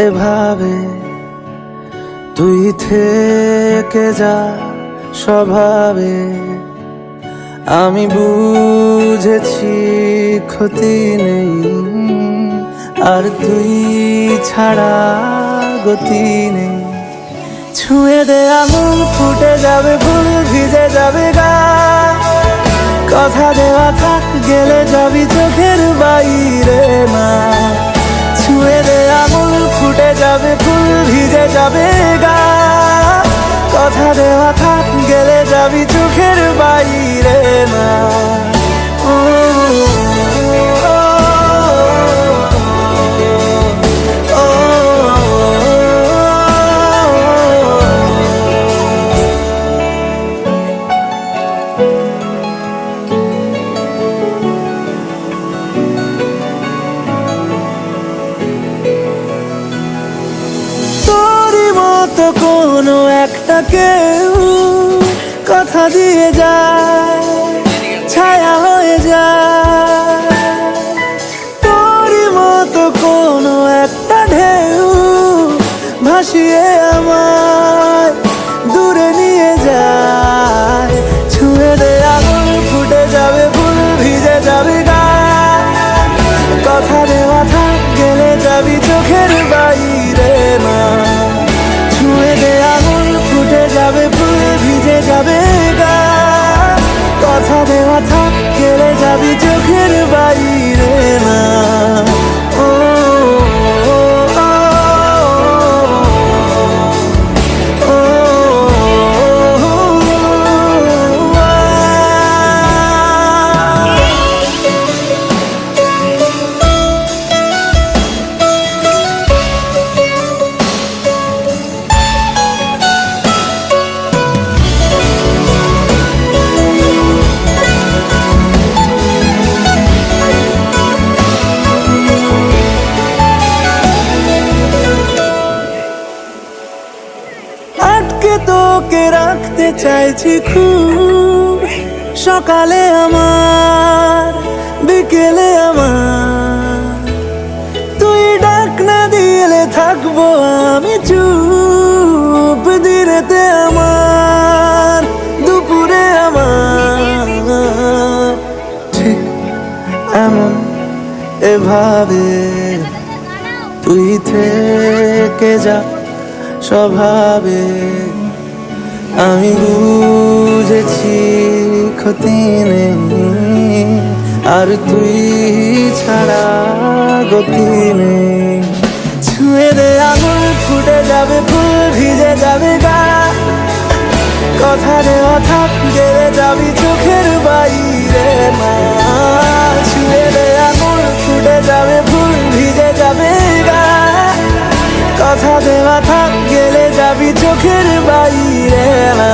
এভাবে তুই থেকে যা স্বভাবে। আমি বুঝেছি ক্ষতি নেই, আর তুই ছাড়া গতি নেই। ছুঁয়ে দে আঙুল, ফুটে যাবে ফুল, ভিজে যাবে গা। কথা দেওয়া থাক, গেলে যাবি চোখের বাইরে না। ছুঁয়ে দে আঙুল, ফুটে যাবে ফুল, ভিজে যাবে গা। কথা দেওয়া থাক, গেলে যাবি চোখের বাইরে না। তো কোনো একটা কেউ কথা দিয়ে যায়, ছায়া হয়ে যায়। তোরই মতো কোনো একটা ঢেউ ভাসিয়ে আমায় দূরে নিয়ে যায়। ছুঁয়ে দে আঙুল, ফুটে যাবে ফুল, ভিজে যাবে গা। কথা দেওয়া থাক, গেলে যাবি চোখের বাইরে না। যাবে ফুল, ভিজে যাবে গা। কথা দেওয়া থাক, গেলে যাবি চোখের বাইরে না। তোকে রাখতে চাইছি খুব, সকালে আমার, বিকেলে আমার। তুই ডাক না দিলে থাকবো আমি চুপ, দিনেতে আমার, দুপুরে আমার। ঠিক এমন এভাবে তুই থেকে যা স্বভাবে। আমি বুঝেছি ক্ষতি নেই, আর তুই ছাড়া গতি নেই। ছুঁয়ে দে আঙুল, ফুটে যাবে ফুল, ভিজে যাবে গা। কথা দেওয়া থাক, গেলে যাবি চোখের বাইরে না। ছুঁয়ে দে আঙুল, ফুটে যাবে ফুল, ভিজে যাবে গা। কথা দেওয়া থাক, গেলে যাবি চোখের বাইরে না।